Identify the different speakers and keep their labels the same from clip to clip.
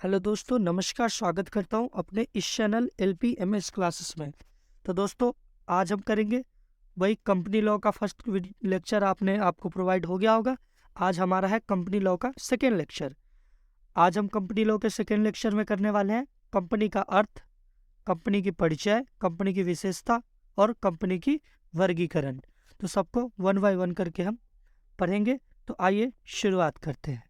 Speaker 1: Hello दोस्तों, नमस्कार। स्वागत करता हूं अपने इस चैनल LPMS क्लासेस में। तो दोस्तों, आज हम करेंगे वही कंपनी लॉ का फर्स्ट लेक्चर आपको प्रोवाइड हो गया होगा। आज हमारा है कंपनी लॉ का सेकेंड लेक्चर। आज हम कंपनी लॉ के सेकेंड लेक्चर में करने वाले हैं कंपनी का अर्थ, कंपनी की परिचय, कंपनी की विशेषता और कंपनी की वर्गीकरण। तो सबको वन बाय वन करके हम पढ़ेंगे। तो आइए शुरुआत करते हैं।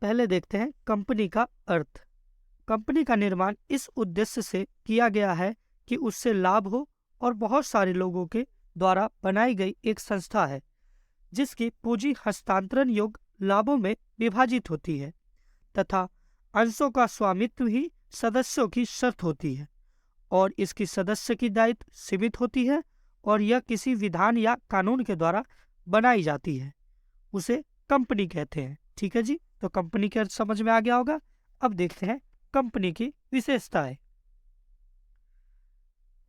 Speaker 1: पहले देखते हैं कंपनी का अर्थ। कंपनी का निर्माण इस उद्देश्य से किया गया है कि उससे लाभ हो और बहुत सारे लोगों के द्वारा बनाई गई एक संस्था है जिसकी पूंजी हस्तांतरण योग्य लाभों में विभाजित होती है तथा अंशों का स्वामित्व ही सदस्यों की शर्त होती है और इसकी सदस्य की दायित्व सीमित होती है और यह किसी विधान या कानून के द्वारा बनाई जाती है, उसे कंपनी कहते हैं। ठीक है जी, तो कंपनी के अर्थ समझ में आ गया होगा। अब देखते हैं कंपनी की विशेषताएं।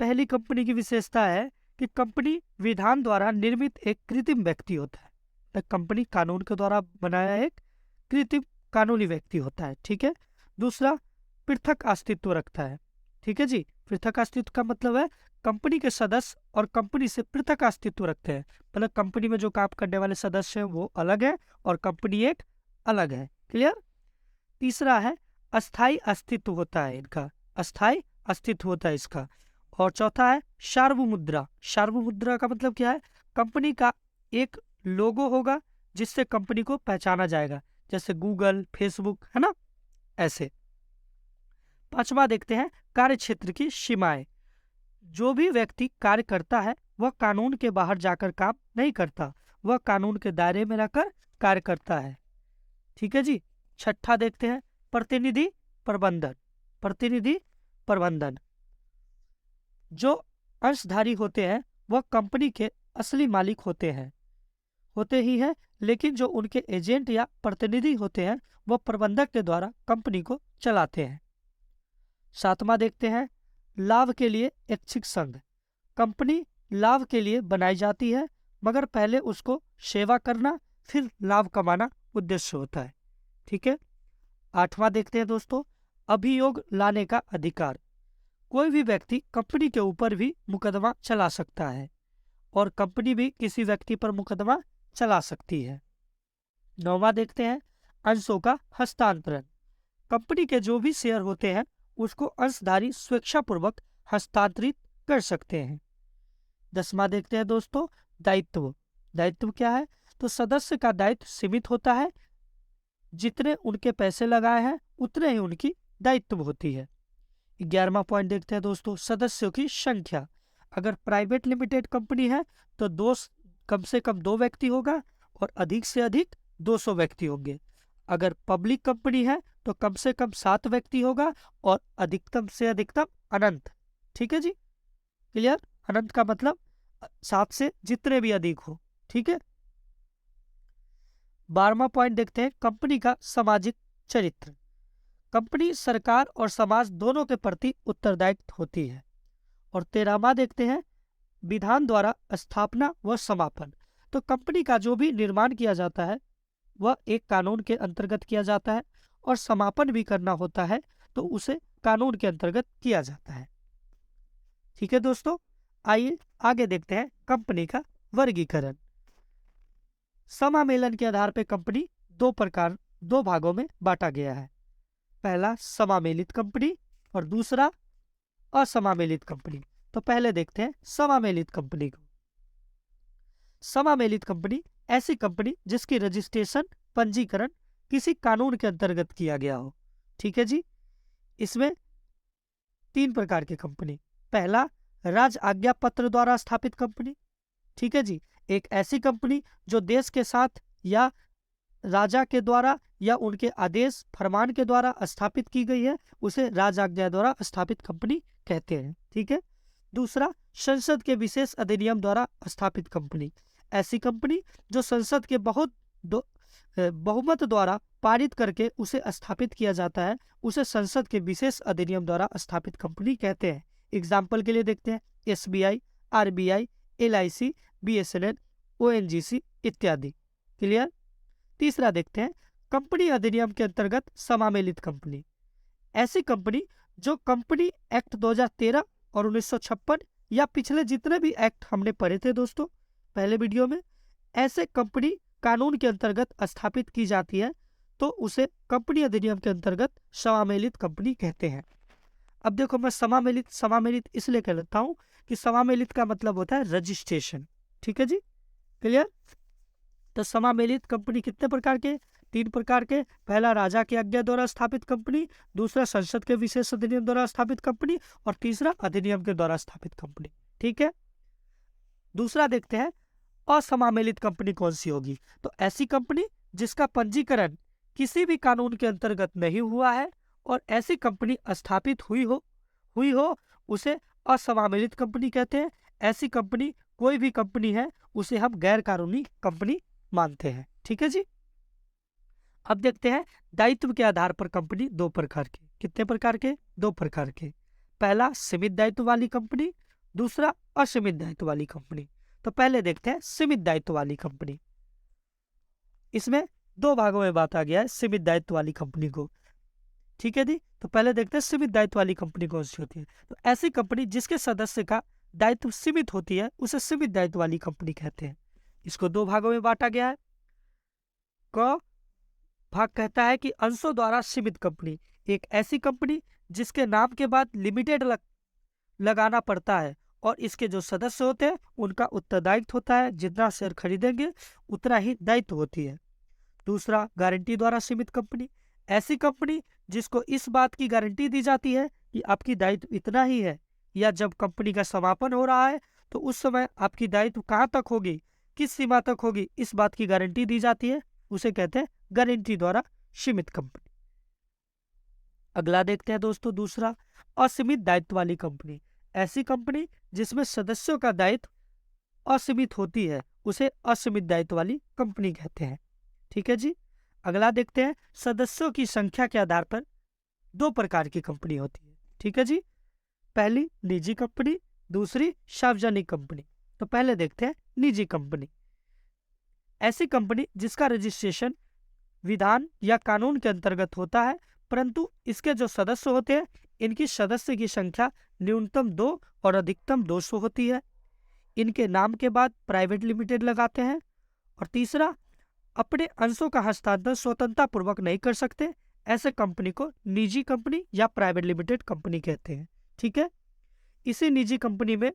Speaker 1: पहली कंपनी की विशेषता है कि कंपनी विधान द्वारा निर्मित एक कृत्रिम व्यक्ति होता है। तो कंपनी कानून के द्वारा बनाया एक कृत्रिम कानूनी व्यक्ति होता है। ठीक है। दूसरा, पृथक अस्तित्व रखता है। ठीक है जी, पृथक अस्तित्व का मतलब है कंपनी के सदस्य और कंपनी से पृथक अस्तित्व रखते हैं। मतलब कंपनी में जो काम करने वाले सदस्य हैं वो अलग है और कंपनी एक अलग है। क्लियर। तीसरा है अस्थाई अस्तित्व होता है इनका, अस्थाई अस्तित्व होता है इसका। और चौथा है सार्वमुद्रा। सार्वमुद्रा का मतलब क्या है? कंपनी का एक लोगो होगा जिससे कंपनी को पहचाना जाएगा, जैसे गूगल, फेसबुक, है ना, ऐसे। पांचवा देखते हैं कार्य क्षेत्र की सीमाएं। जो भी व्यक्ति कार्य करता है वह कानून के बाहर जाकर काम नहीं करता, वह कानून के दायरे में रहकर कार्य करता है। ठीक है जी। छठा देखते हैं प्रतिनिधि प्रबंधन। प्रतिनिधि प्रबंधन, जो अंशधारी होते हैं वह कंपनी के असली मालिक होते ही हैं, लेकिन जो उनके एजेंट या प्रतिनिधि होते हैं वह प्रबंधक के द्वारा कंपनी को चलाते हैं। सातवां देखते हैं लाभ के लिए ऐच्छिक संघ। कंपनी लाभ के लिए बनाई जाती है मगर पहले उसको सेवा करना फिर लाभ कमाना उद्देश्य होता है। ठीक है। आठवां देखते हैं दोस्तों अभियोग लाने का अधिकार। कोई भी व्यक्ति कंपनी के ऊपर भी मुकदमा चला सकता है और कंपनी भी किसी व्यक्ति पर मुकदमा चला सकती है। नौवां देखते हैं अंशों का हस्तांतरण। कंपनी के जो भी शेयर होते हैं उसको अंशधारी स्वेच्छापूर्वक हस्तांतरित कर सकते हैं। 10वां देखते हैं दोस्तों दायित्व। दायित्व क्या है? तो सदस्य का दायित्व सीमित होता है, जितने उनके पैसे लगाए हैं उतने ही उनकी दायित्व होती है। 11वां पॉइंट देखते हैं दोस्तों सदस्यों की संख्या। अगर प्राइवेट लिमिटेड कंपनी है तो कम से कम 2 व्यक्ति होगा और अधिक से अधिक 200 व्यक्ति होंगे। अगर पब्लिक कंपनी है तो कम से कम 7 व्यक्ति होगा और अधिकतम से अधिकतम अनंत। ठीक है जी, क्लियर। अनंत का मतलब 7 से जितने भी अधिक हो। ठीक है। 12वां पॉइंट देखते हैं कंपनी का सामाजिक चरित्र। कंपनी सरकार और समाज दोनों के प्रति उत्तरदायित्व होती है। और 13वां देखते हैं विधान द्वारा स्थापना व समापन। तो कंपनी का जो भी निर्माण किया जाता है वह एक कानून के अंतर्गत किया जाता है और समापन भी करना होता है तो उसे कानून के अंतर्गत किया जाता है। ठीक है दोस्तों, आइए आगे देखते हैं कंपनी का वर्गीकरण। समामेलन के आधार पर कंपनी दो भागों में बांटा गया है। पहला समामेलित कंपनी और दूसरा असमामेलित कंपनी। तो पहले देखते हैं समामेलित कंपनी को। समामेलित कंपनी ऐसी कंपनी जिसकी रजिस्ट्रेशन पंजीकरण किसी कानून के अंतर्गत किया गया हो। ठीक है जी, इसमें 3 प्रकार की कंपनी। पहला, राज आज्ञा पत्र द्वारा स्थापित कंपनी। ठीक है जी, एक ऐसी कंपनी जो देश के साथ या राजा के द्वारा या उनके आदेश फरमान के द्वारा स्थापित की गई है, उसे राज आज्ञा द्वारा स्थापित कंपनी कहते हैं। ठीक है। दूसरा, संसद के विशेष अधिनियम द्वारा स्थापित कंपनी। ऐसी कंपनी जो संसद के बहुमत द्वारा पारित करके उसे स्थापित किया जाता है, उसे संसद के विशेष अधिनियम द्वारा स्थापित कंपनी कहते हैं। एग्जाम्पल के लिए देखते हैं SBI, RBI, LIC, BSNL, ONGC इत्यादि। क्लियर। तीसरा देखते हैं कंपनी अधिनियम के अंतर्गत समामेलित कंपनी। ऐसी कंपनी जो कंपनी एक्ट 2013 और 1956 या पिछले जितने भी एक्ट हमने पढ़े थे दोस्तों पहले वीडियो में, ऐसे कंपनी कानून के अंतर्गत स्थापित की जाती है तो उसे कंपनी अधिनियम के अंतर्गत समामेलित कंपनी कहते हैं। अब देखो, मैं समामेलित इसलिए कह लेता हूं कि समामेलित का मतलब होता है रजिस्ट्रेशन। ठीक है जी, क्लियर। तो समामेलित कंपनी कितने प्रकार के? 3 प्रकार के। पहला, राजा की आज्ञा द्वारा स्थापित कंपनी। दूसरा, संसद के विशेष अधिनियम द्वारा स्थापित कंपनी। और तीसरा, अधिनियम के द्वारा स्थापित कंपनी। ठीक है। दूसरा देखते हैं असमामेलित कंपनी कौन सी होगी। तो ऐसी कंपनी जिसका पंजीकरण किसी भी कानून के अंतर्गत नहीं हुआ है और ऐसी कंपनी स्थापित हुई हो उसे असमामेलित कंपनी कहते हैं। ऐसी कंपनी कोई भी कंपनी है उसे हम गैर कानूनी कंपनी मानते हैं। ठीक है जी। अब देखते हैं दायित्व के आधार पर कंपनी 2 प्रकार की। कितने प्रकार के? 2 प्रकार के। पहला, सीमित दायित्व वाली कंपनी। दूसरा, असीमित दायित्व वाली कंपनी। तो पहले देखते हैं सीमित दायित्व वाली कंपनी। इसमें 2 भागों में बांटा गया है सीमित दायित्व वाली कंपनी को। ठीक है जी। तो पहले देखते हैं सीमित दायित्व वाली कंपनी कौन सी होती है। तो ऐसी कंपनी जिसके सदस्य का दायित्व सीमित होती है उसे सीमित दायित्व वाली कंपनी कहते हैं। इसको 2 भागों में बांटा गया है। क भाग कहता है कि अंशों द्वारा सीमित कंपनी, एक ऐसी कंपनी जिसके नाम के बाद लिमिटेड लगाना पड़ता है और इसके जो सदस्य होते हैं उनका उत्तरदायित्व होता है, जितना शेयर खरीदेंगे उतना ही दायित्व होती है। दूसरा, गारंटी द्वारा सीमित कंपनी, ऐसी कंपनी जिसको इस बात की गारंटी दी जाती है कि आपकी दायित्व इतना ही है, या जब कंपनी का समापन हो रहा है तो उस समय आपकी दायित्व कहाँ तक होगी, किस सीमा तक होगी, इस बात की गारंटी दी जाती है, उसे कहते हैं गारंटी द्वारा सीमित कंपनी। अगला देखते हैं दोस्तों दूसरा, असीमित दायित्व वाली कंपनी। ऐसी कंपनी जिसमें सदस्यों का दायित्व असीमित होती है उसे असीमित दायित्व वाली कंपनी कहते हैं। ठीक है जी। अगला देखते हैं सदस्यों की संख्या के आधार पर 2 प्रकार की कंपनी होती है। ठीक है जी। पहली, निजी कंपनी। दूसरी, सार्वजनिक कंपनी। तो पहले देखते हैं निजी कंपनी। ऐसी कंपनी जिसका रजिस्ट्रेशन विधान या कानून के अंतर्गत होता है, परंतु इसके जो सदस्य होते हैं इनकी सदस्य की संख्या न्यूनतम 2 और अधिकतम 200 होती है। इनके नाम के बाद प्राइवेट लिमिटेड लगाते हैं। और तीसरा, अपने अंशों का हस्तांतरण स्वतंत्रता पूर्वक नहीं कर सकते, ऐसे कंपनी को निजी कंपनी या प्राइवेट लिमिटेड कंपनी कहते हैं। ठीक है। इसी निजी कंपनी में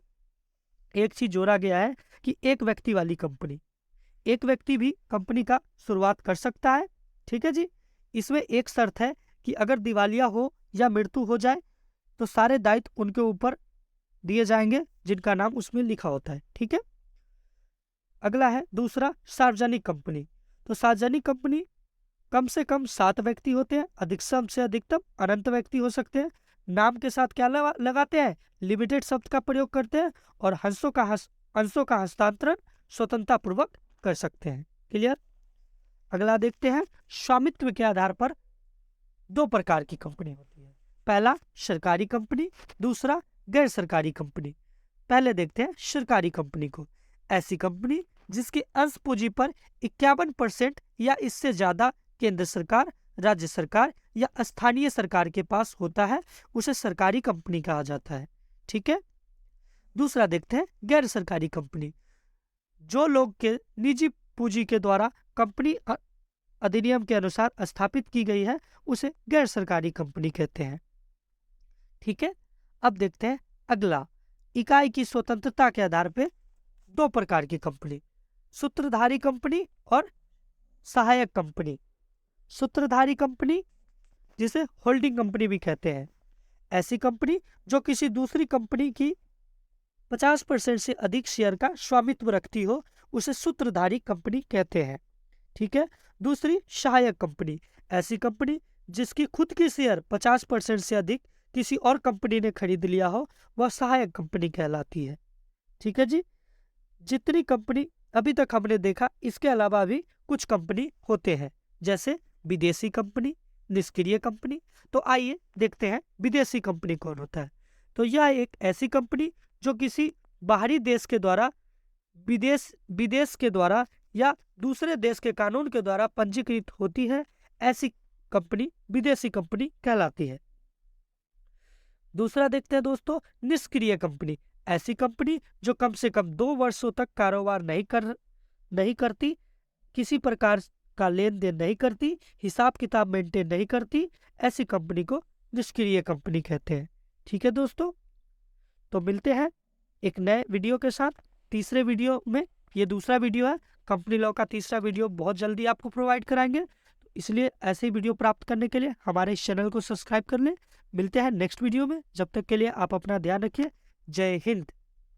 Speaker 1: एक चीज जोड़ा गया है कि एक व्यक्ति वाली कंपनी। एक व्यक्ति भी कंपनी का शुरुआत कर सकता है। ठीक है जी। इसमें एक शर्त है कि अगर दिवालिया हो या मृत्यु हो जाए तो सारे दायित्व उनके ऊपर दिए जाएंगे जिनका नाम उसमें लिखा होता है। ठीक है। अगला है दूसरा, सार्वजनिक कंपनी। तो सार्वजनिक कंपनी कम से कम 7 व्यक्ति होते हैं, अधिकतम से अधिकतम अनंत व्यक्ति हो सकते हैं। नाम के साथ क्या लगाते हैं? लिमिटेड शब्द का प्रयोग करते हैं और अंशों का हस्तांतरण स्वतंत्रता पूर्वक कर सकते हैं। क्लियर। अगला देखते हैं स्वामित्व के आधार पर 2 प्रकार की कंपनी होती है। पहला, सरकारी कंपनी। दूसरा, गैर सरकारी कंपनी। पहले देखते हैं सरकारी कंपनी को। ऐसी कंपनी जिसके अंश पूंजी पर 51% या इससे ज्यादा केंद्र सरकार राज्य सरकार या स्थानीय सरकार के पास होता है उसे सरकारी कंपनी कहा जाता है। ठीक है। दूसरा देखते हैं गैर सरकारी कंपनी। जो लोग के निजी पूंजी के द्वारा कंपनी अधिनियम के अनुसार स्थापित की गई है उसे गैर सरकारी कंपनी कहते हैं। ठीक है। अब देखते हैं अगला, इकाई की स्वतंत्रता के आधार पे दो प्रकार की कंपनी, सूत्रधारी कंपनी और सहायक कंपनी। सूत्रधारी कंपनी जिसे होल्डिंग कंपनी भी कहते हैं, ऐसी कंपनी जो किसी दूसरी कंपनी की 50% से अधिक शेयर का स्वामित्व रखती हो उसे सूत्रधारी कंपनी कहते हैं। ठीक है। दूसरी सहायक कंपनी, ऐसी कंपनी जिसकी खुद की शेयर 50% से अधिक किसी और कंपनी ने खरीद लिया हो वह सहायक कंपनी कहलाती है। ठीक है जी। जितनी कंपनी अभी तक हमने देखा इसके अलावा भी कुछ कंपनी होते हैं, जैसे विदेशी कंपनी, निष्क्रिय कंपनी। तो आइए देखते हैं विदेशी कंपनी कौन होता है। तो यह एक ऐसी कंपनी जो किसी बाहरी देश के द्वारा विदेश के द्वारा या दूसरे देश के कानून के द्वारा पंजीकृत होती है, ऐसी कंपनी विदेशी कंपनी कहलाती है। दूसरा देखते हैं दोस्तों निष्क्रिय कंपनी। ऐसी कंपनी जो कम से कम 2 वर्षों तक कारोबार नहीं करती, किसी प्रकार का लेन देन नहीं करती, हिसाब किताब मेंटेन नहीं करती, ऐसी कंपनी को निष्क्रिय कंपनी कहते हैं। ठीक है दोस्तों, तो मिलते हैं एक नए वीडियो के साथ तीसरे वीडियो में। ये दूसरा वीडियो है, कंपनी लॉ का तीसरा वीडियो बहुत जल्दी आपको प्रोवाइड कराएंगे, इसलिए ऐसे ही वीडियो प्राप्त करने के लिए हमारे इस चैनल को सब्सक्राइब कर लें। मिलते हैं नेक्स्ट वीडियो में, जब तक के लिए आप अपना ध्यान रखिए। जय हिंद।